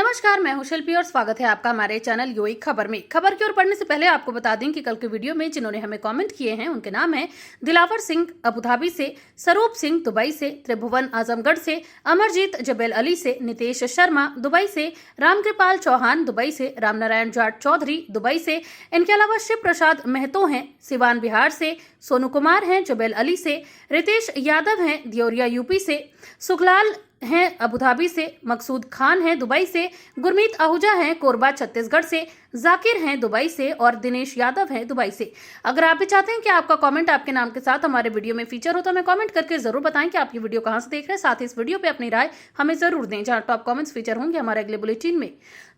नमस्कार, मैं हूं शिल्पी और स्वागत है आपका हमारे चैनल यूई खबर में। खबर की ओर बढ़ने से पहले आपको बता दें कि कल के वीडियो में जिन्होंने हमें कमेंट किए हैं उनके नाम हैं दिलावर सिंह अबुधाबी से, स्वरूप सिंह दुबई से, त्रिभुवन आजमगढ़ से, अमरजीत जबेल अली से, नितेश शर्मा दुबई से, रामकृपाल चौहान दुबई से, रामनारायण जाट चौधरी दुबई से। इनके अलावा शिव प्रसाद महतो हैं सिवान बिहार से, सोनू कुमार हैं जबेल अली से, रितेश यादव हैं दियोरिया यूपी से, सुखलाल हैं अबुधाबी से, मकसूद खान हैं दुबई से, गुरमीत आहूजा हैं कोरबा छत्तीसगढ़ से, जाकिर हैं दुबई से और दिनेश यादव हैं दुबई से। अगर आप भी चाहते हैं कि आपका कमेंट आपके नाम के साथ हमारे वीडियो में फीचर हो तो हमें कमेंट करके जरूर बताएं कि आप ये वीडियो कहां से देख रहे हैं। साथ ही इस वीडियो पे अपनी राय हमें जरूर दें, जहां टॉप कमेंट्स फीचर होंगे हमारे अगले बुलेटिन में।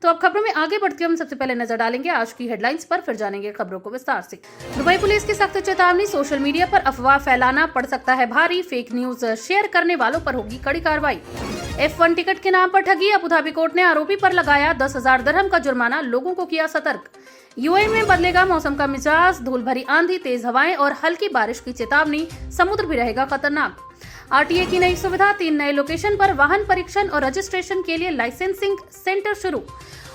तो अब खबरों में आगे बढ़ते हम सबसे पहले नजर डालेंगे आज की हेडलाइंस पर, फिर जानेंगे खबरों को विस्तार से। दुबई पुलिस की सख्त चेतावनी, सोशल मीडिया पर अफवाह फैलाना पड़ सकता है भारी, फेक न्यूज शेयर करने वालों पर होगी कड़ी कार्रवाई। F1 टिकट के नाम पर ठगी, अबुधाबी कोर्ट ने आरोपी पर लगाया 10,000 दिरहम का जुर्माना, लोगों को किया सतर्क। यूएई में बदलेगा मौसम का मिजाज, धूल भरी आंधी, तेज हवाएं और हल्की बारिश की चेतावनी, समुद्र भी रहेगा खतरनाक। आरटीए की नई सुविधा, 3 नए लोकेशन पर वाहन परीक्षण और रजिस्ट्रेशन के लिए लाइसेंसिंग सेंटर शुरू।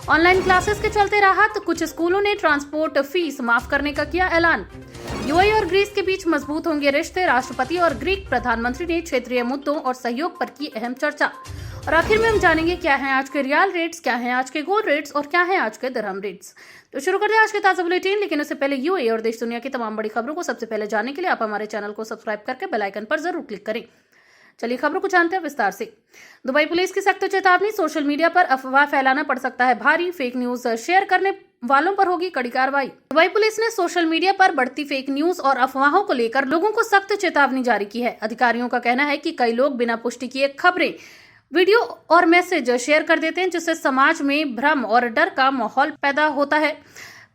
ऑनलाइन क्लासेस के चलते राहत, कुछ स्कूलों ने ट्रांसपोर्ट फीस माफ करने का किया ऐलान। यूएई और ग्रीस के बीच मजबूत होंगे रिश्ते, राष्ट्रपति और ग्रीक प्रधानमंत्री ने क्षेत्रीय मुद्दों और सहयोग पर की अहम चर्चा। और आखिर में हम जानेंगे क्या है आज के रियल रेट्स, क्या है आज के गोल्ड रेट्स और क्या है आज के दिरहम रेट्स। तो शुरू करते हैं आज के ताजा बुलेटिन, लेकिन उससे पहले यूएई और देश दुनिया की तमाम बड़ी खबरों को सबसे पहले जानने के लिए आप हमारे चैनल को सब्सक्राइब करके बेल आइकन पर जरूर क्लिक करें। चलिए खबरों को जानते हैं विस्तार से। दुबई पुलिस की सख्त चेतावनी, सोशल मीडिया पर अफवाह फैलाना पड़ सकता है भारी, फेक न्यूज शेयर करने वालों पर होगी कड़ी कार्रवाई। दुबई पुलिस ने सोशल मीडिया पर बढ़ती फेक न्यूज और अफवाहों को लेकर लोगों को सख्त चेतावनी जारी की है। अधिकारियों का कहना है कि कई लोग बिना पुष्टि किए खबरें, वीडियो और मैसेज शेयर कर देते हैं, जिससे समाज में भ्रम और डर का माहौल पैदा होता है।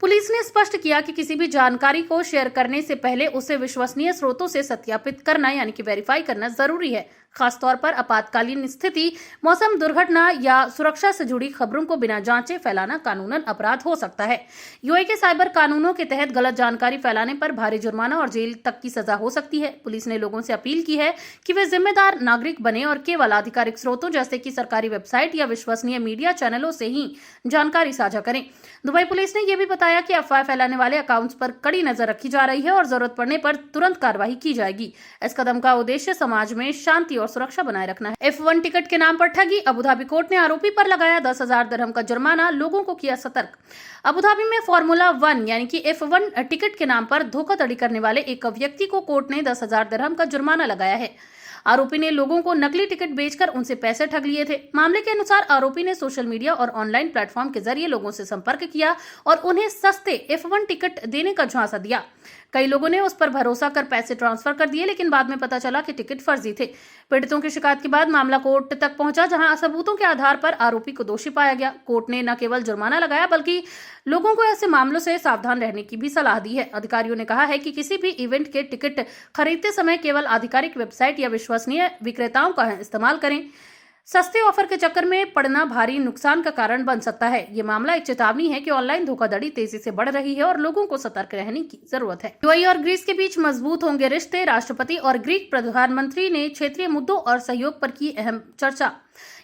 पुलिस ने स्पष्ट किया कि किसी भी जानकारी को शेयर करने से पहले उसे विश्वसनीय स्रोतों से सत्यापित करना यानी कि वेरीफाई करना जरूरी है। खासतौर पर आपातकालीन स्थिति, मौसम दुर्घटना या सुरक्षा से जुड़ी खबरों को बिना जांचे फैलाना कानूनन अपराध हो सकता है। यूएई के साइबर कानूनों के तहत गलत जानकारी फैलाने पर भारी जुर्माना और जेल तक की सजा हो सकती है। पुलिस ने लोगों से अपील की है कि वे जिम्मेदार नागरिक बने और केवल आधिकारिक स्रोतों जैसे कि सरकारी वेबसाइट या विश्वसनीय मीडिया चैनलों से ही जानकारी साझा करें। दुबई पुलिस ने यह भी बताया कि अफवाह फैलाने वाले अकाउंट्स पर कड़ी नजर रखी जा रही है और जरूरत पड़ने पर तुरंत कार्रवाई की जाएगी। इस कदम का उद्देश्य समाज में शांति और सुरक्षा बनाए रखना है। F1 टिकट के नाम पर ठगी, अबुधाबी कोर्ट ने आरोपी पर लगाया 10,000 दिरहम का जुर्माना, लोगों को किया सतर्क। अबुधाबी में फॉर्मूला 1 यानी कि F1 टिकट के नाम पर धोखाधड़ी करने वाले एक व्यक्ति को कोर्ट ने 10,000 दिरहम का जुर्माना लगाया है। आरोपी ने लोगों को नकली टिकट बेचकर उनसे पैसे ठग लिए थे। मामले के अनुसार आरोपी ने सोशल मीडिया और ऑनलाइन प्लेटफॉर्म के जरिए लोगों से संपर्क किया और उन्हें सस्ते F1 टिकट देने का झांसा दिया। कई लोगों ने उस पर भरोसा कर पैसे ट्रांसफर कर दिए, लेकिन बाद में पता चला कि टिकट फर्जी थे। पीड़ितों की शिकायत के बाद मामला कोर्ट तक पहुंचा, जहां सबूतों के आधार पर आरोपी को दोषी पाया गया। कोर्ट ने न केवल जुर्माना लगाया बल्कि लोगों को ऐसे मामलों से सावधान रहने की भी सलाह दी है। अधिकारियों ने कहा है कि किसी भी इवेंट के टिकट खरीदते समय केवल आधिकारिक वेबसाइट या विश्वसनीय विक्रेताओं का इस्तेमाल करें। सस्ते ऑफर के चक्कर में पड़ना भारी नुकसान का कारण बन सकता है। ये मामला एक चेतावनी है कि ऑनलाइन धोखाधड़ी तेजी से बढ़ रही है और लोगों को सतर्क रहने की जरूरत है। यूएई और ग्रीस के बीच मजबूत होंगे रिश्ते, राष्ट्रपति और ग्रीक प्रधानमंत्री ने क्षेत्रीय मुद्दों और सहयोग पर की अहम चर्चा।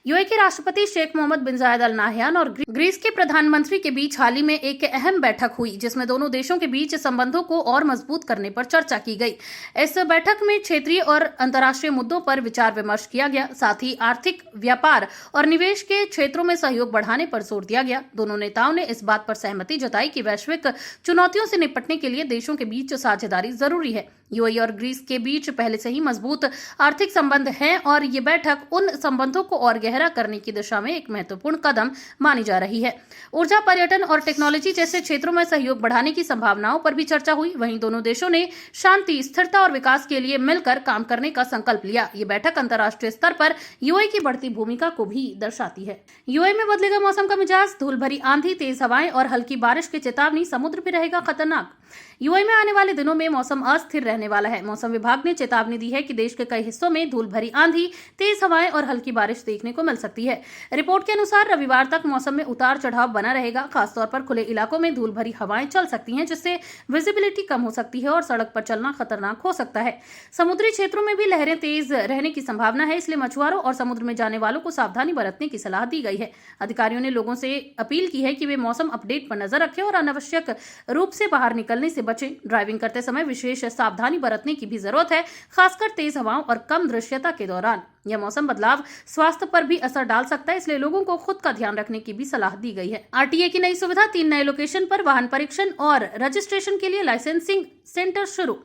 यूएई के राष्ट्रपति शेख मोहम्मद बिन जायद अल नाहयान और ग्रीस के प्रधानमंत्री के बीच हाल ही में एक अहम बैठक हुई, जिसमें दोनों देशों के बीच संबंधों को और मजबूत करने पर चर्चा की गई। इस बैठक में क्षेत्रीय और अंतर्राष्ट्रीय मुद्दों पर विचार विमर्श किया गया, साथ ही आर्थिक, व्यापार और निवेश के क्षेत्रों में सहयोग बढ़ाने पर जोर दिया गया। दोनों नेताओं ने इस बात पर सहमति जताई कि वैश्विक चुनौतियों से निपटने के लिए देशों के बीच साझेदारी जरूरी है। यूएई और ग्रीस के बीच पहले से ही मजबूत आर्थिक संबंध हैं और ये बैठक उन संबंधों को और गहरा करने की दिशा में एक महत्वपूर्ण कदम मानी जा रही है। ऊर्जा, पर्यटन और टेक्नोलॉजी जैसे क्षेत्रों में सहयोग बढ़ाने की संभावनाओं पर भी चर्चा हुई। वहीं दोनों देशों ने शांति, स्थिरता और विकास के लिए मिलकर काम करने का संकल्प लिया। ये बैठक अंतर्राष्ट्रीय स्तर पर यूएई की बढ़ती भूमिका को भी दर्शाती है। यूएई में बदलेगा मौसम का मिजाज, धूल भरी आंधी, तेज हवाएं और हल्की बारिश की चेतावनी, समुद्र भी रहेगा खतरनाक। यूएई में आने वाले दिनों में मौसम अस्थिर रहने रहने वाला है। मौसम विभाग ने चेतावनी दी है कि देश के कई हिस्सों में धूल भरी आंधी, तेज हवाएं और हल्की बारिश देखने को मिल सकती है। रिपोर्ट के अनुसार रविवार तक मौसम में उतार चढ़ाव बना रहेगा। खासतौर पर खुले इलाकों में धूल भरी हवाएं चल सकती हैं, जिससे विजिबिलिटी कम हो सकती है और सड़क पर चलना खतरनाक हो सकता है। समुद्री क्षेत्रों में भी लहरें तेज रहने की संभावना है, इसलिए मछुआरों और समुद्र में जाने वालों को सावधानी बरतने की सलाह दी गई है। अधिकारियों ने लोगों से अपील की है कि वे मौसम अपडेट पर नजर रखें और अनावश्यक रूप से बाहर निकलने से बचें। ड्राइविंग करते समय विशेष सावधानी बरतने की भी जरूरत है, खासकर तेज हवाओं और कम दृश्यता के दौरान। यह मौसम बदलाव स्वास्थ्य पर भी असर डाल सकता है, इसलिए लोगों को खुद का ध्यान रखने की भी सलाह दी गई है। आरटीए की नई सुविधा, 3 नए लोकेशन पर वाहन परीक्षण और रजिस्ट्रेशन के लिए लाइसेंसिंग सेंटर शुरू।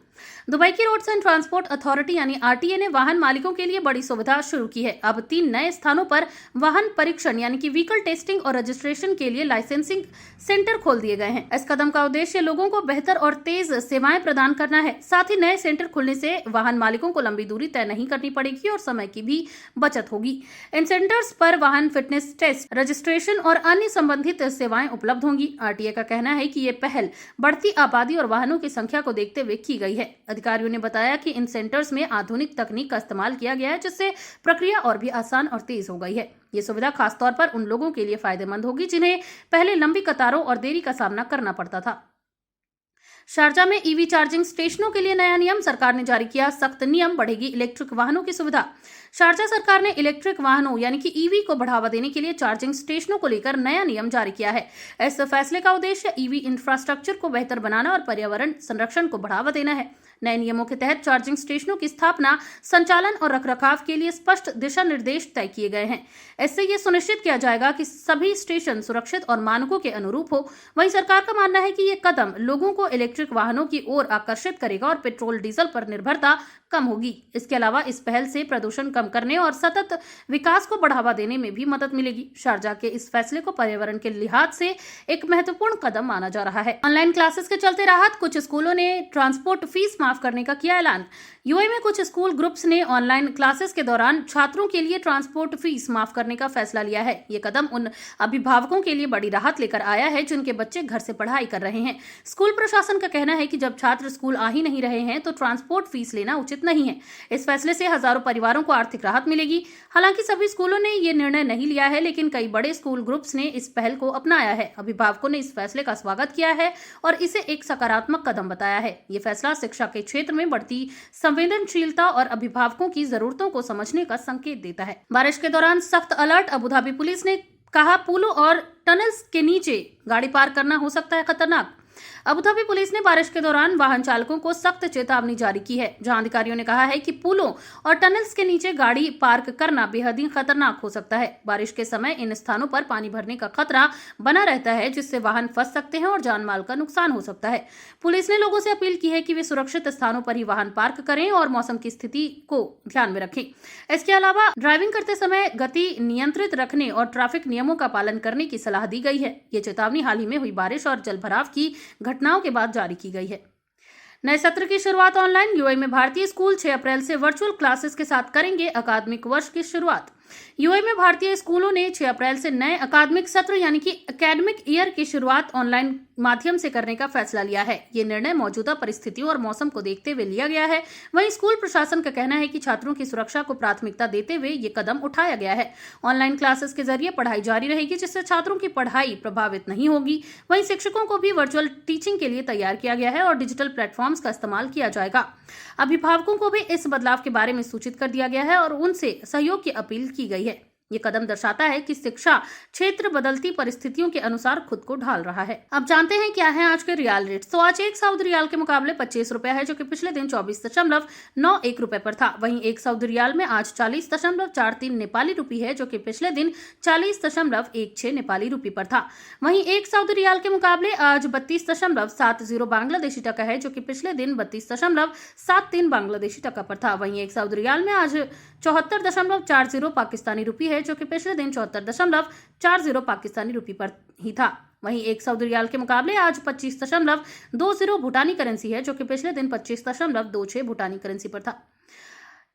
दुबई की रोड्स एंड ट्रांसपोर्ट अथॉरिटी यानी आरटीए ने वाहन मालिकों के लिए बड़ी सुविधा शुरू की है। अब 3 नए स्थानों पर वाहन परीक्षण यानी कि व्हीकल टेस्टिंग और रजिस्ट्रेशन के लिए लाइसेंसिंग सेंटर खोल दिए गए हैं। इस कदम का उद्देश्य लोगों को बेहतर और तेज सेवाएं प्रदान करना है। साथ ही नए सेंटर खुलने से वाहन मालिकों को लंबी दूरी तय नहीं करनी पड़ेगी और समय की भी बचत होगी। इन सेंटर्स पर वाहन फिटनेस टेस्ट, रजिस्ट्रेशन और अन्य संबंधित सेवाएं उपलब्ध होंगी। आरटीए का कहना है कि ये पहल बढ़ती आबादी और वाहनों की संख्या को देखते हुए की गई है। अधिकारियों ने बताया कि इन सेंटर्स में आधुनिक तकनीक का इस्तेमाल किया गया है, जिससे प्रक्रिया और भी आसान और तेज हो गई है। ये सुविधा खासतौर पर उन लोगों के लिए फायदेमंद होगी जिन्हें पहले लंबी कतारों और देरी का सामना करना पड़ता था। शारजा में ईवी चार्जिंग स्टेशनों के लिए नया नियम, सरकार ने जारी किया सख्त नियम, बढ़ेगी इलेक्ट्रिक वाहनों की सुविधा। शारजा सरकार ने इलेक्ट्रिक वाहनों यानी कि ईवी को बढ़ावा देने के लिए चार्जिंग स्टेशनों को लेकर नया नियम जारी किया है। इस फैसले का उद्देश्य ईवी इंफ्रास्ट्रक्चर को बेहतर बनाना और पर्यावरण संरक्षण को बढ़ावा देना है। नए नियमों के तहत चार्जिंग स्टेशनों की स्थापना, संचालन और रखरखाव के लिए स्पष्ट दिशा निर्देश तय किए गए हैं। इससे यह सुनिश्चित किया जाएगा कि सभी स्टेशन सुरक्षित और मानकों के अनुरूप हो। वहीं सरकार का मानना है कि यह कदम लोगों को इलेक्ट्रिक वाहनों की ओर आकर्षित करेगा और पेट्रोल डीजल पर निर्भरता कम होगी। इसके अलावा इस पहल से प्रदूषण कम करने और सतत विकास को बढ़ावा देने में भी मदद मिलेगी। शारजा के इस फैसले को पर्यावरण के लिहाज से एक महत्वपूर्ण कदम माना जा रहा है। ऑनलाइन क्लासेस के चलते राहत, कुछ स्कूलों ने ट्रांसपोर्ट फीस माफ करने का किया ऐलान। यूएई में कुछ स्कूल ग्रुप्स ने ऑनलाइन क्लासेस के दौरान छात्रों के लिए ट्रांसपोर्ट फीस माफ करने का फैसला लिया है। ये कदम उन अभिभावकों के लिए बड़ी राहत लेकर आया है जिनके बच्चे घर से पढ़ाई कर रहे हैं। स्कूल प्रशासन का कहना है कि जब छात्र स्कूल आ ही नहीं रहे हैं तो ट्रांसपोर्ट फीस लेना उचित नहीं है। इस फैसले से हजारों परिवारों को आर्थिक राहत मिलेगी। हालांकि सभी स्कूलों ने ये निर्णय नहीं लिया है, लेकिन कई बड़े स्कूल ग्रुप्स ने इस पहल को अपनाया है। अभिभावकों ने इस फैसले का स्वागत किया है और इसे एक सकारात्मक कदम बताया है। ये फैसला शिक्षा के क्षेत्र में बढ़ती संवेदनशीलता और अभिभावकों की जरूरतों को समझने का संकेत देता है। बारिश के दौरान सख्त अलर्ट, अबुधाबी पुलिस ने कहा पुलों और टनल्स के नीचे गाड़ी पार करना हो सकता है खतरनाक। अबुधाबी पुलिस ने बारिश के दौरान वाहन चालकों को सख्त चेतावनी जारी की है, जहां अधिकारियों ने कहा है कि पुलों और टनल्स के नीचे गाड़ी पार्क करना बेहद ही खतरनाक हो सकता है। बारिश के समय इन स्थानों पर पानी भरने का खतरा बना रहता है, जिससे वाहन फंस सकते हैं और जान माल का नुकसान हो सकता है। पुलिस ने लोगों से अपील की है कि वे सुरक्षित स्थानों पर ही वाहन पार्क करें और मौसम की स्थिति को ध्यान में रखें। इसके अलावा ड्राइविंग करते समय गति नियंत्रित रखने और ट्रैफिक नियमों का पालन करने की सलाह दी गई है। ये चेतावनी हाल ही में हुई बारिश और जलभराव की घटनाओं के बाद जारी की गई है। नए सत्र की शुरुआत ऑनलाइन, यूएई में भारतीय स्कूल 6 अप्रैल से वर्चुअल क्लासेस के साथ करेंगे अकादमिक वर्ष की शुरुआत। यूएई में भारतीय स्कूलों ने 6 अप्रैल से नए अकादमिक सत्र यानी कि एकेडमिक ईयर की शुरुआत ऑनलाइन माध्यम से करने का फैसला लिया है। ये निर्णय मौजूदा परिस्थितियों और मौसम को देखते हुए लिया गया है। वहीं स्कूल प्रशासन का कहना है कि छात्रों की सुरक्षा को प्राथमिकता देते हुए ये कदम उठाया गया है। ऑनलाइन क्लासेस के जरिए पढ़ाई जारी रहेगी, जिससे छात्रों की पढ़ाई प्रभावित नहीं होगी। वहीं शिक्षकों को भी वर्चुअल टीचिंग के लिए तैयार किया गया है और डिजिटल प्लेटफॉर्म्स का इस्तेमाल किया जाएगा। अभिभावकों को भी इस बदलाव के बारे में सूचित कर दिया गया है और उनसे सहयोग की अपील की गई है। ये कदम दर्शाता है कि शिक्षा क्षेत्र बदलती परिस्थितियों के अनुसार खुद को ढाल रहा है। अब जानते हैं क्या है आज के रियाल रेट। तो आज 1 सऊदी रियाल के मुकाबले 25 रुपए है, जो कि पिछले दिन 24.91 रुपए पर था। वहीं 1 सऊदी रियाल में आज 40.43 नेपाली रुपी है, जो कि पिछले दिन 40.16 नेपाली रुपी पर था। वहीं 1 सऊदी रियाल के मुकाबले आज 32.70 बांग्लादेशी टका है, जो कि पिछले दिन 32.73 बांग्लादेशी टका पर था। वहीं 1 सऊदी रियाल में आज 74.40 पाकिस्तानी रुपी है, जो कि पिछले दिन 74.40 पाकिस्तानी रुपी पर ही था। वहीं 1 सऊदी रियाल के मुकाबले आज 25.20 भूटानी करेंसी है, जो कि पिछले दिन 25.26 भूटानी करेंसी पर था।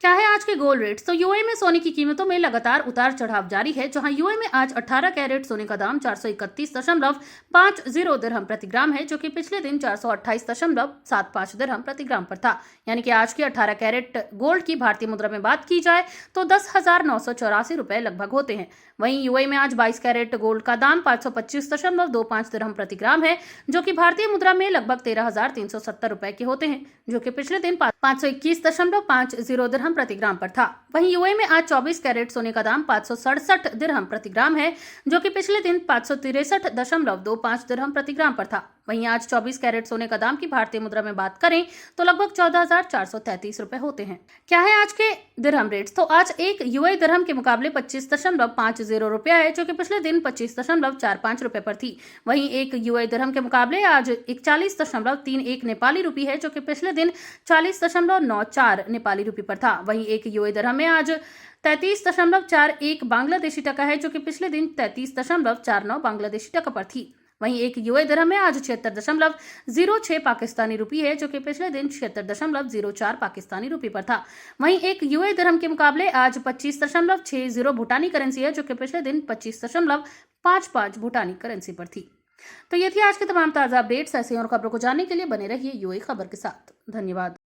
क्या है आज के गोल्ड रेट्स। तो यूएई में सोने की कीमतों में लगातार उतार चढ़ाव जारी है, जहां यूएई में आज 18 कैरेट सोने का दाम 431.50 दिरहम प्रति ग्राम है, जो कि पिछले दिन 428.75 दिरहम प्रति ग्राम पर था। यानी कि आज की 18 कैरेट गोल्ड की भारतीय मुद्रा में बात की जाए तो 10,984 रुपए लगभग होते हैं। वहीं यूएई में आज 22 कैरेट गोल्ड का दाम 525.25 दिरहम प्रति ग्राम है, जो कि भारतीय मुद्रा में लगभग 13,370 रुपए के होते हैं, जो कि पिछले दिन 521.50 दिरहम प्रति ग्राम पर था। वहीं यूएई में आज 24 कैरेट सोने का दाम 567 दिरहम प्रति ग्राम है, जो कि पिछले दिन 563.25 दिरहम प्रति ग्राम पर था। वहीं आज 24 कैरेट सोने का दाम की भारतीय मुद्रा में बात करें तो लगभग 14,433 रुपए होते हैं। क्या है आज के दिरहम रेट्स। तो आज एक यूएई दिरहम के मुकाबले 25.50 रुपया है, जो कि पिछले दिन 25.45 रुपए पर थी। वहीं एक यूएई दिरहम के मुकाबले आज 41.31 नेपाली रुपी है, जो कि पिछले दिन 40.94 नेपाली रुपी पर था। वहीं एक यूएई दिरहम में आज 33.41 बांग्लादेशी टका है, जो कि पिछले दिन 33.49 बांग्लादेशी टका पर थी। वहीं एक यूएई दिरहम में आज 76.06 पाकिस्तानी रुपी है, जो कि पिछले दिन 76.04 पाकिस्तानी रुपी पर था। वहीं एक यूएई दिरहम के मुकाबले आज 25.60 भूटानी करेंसी है, जो कि पिछले दिन 25.55 भूटानी करेंसी पर थी। तो ये थी आज के तमाम ताज़ा अपडेट्स। ऐसी और खबरों को जानने के लिए बने रहिए यूएई खबर के साथ। धन्यवाद।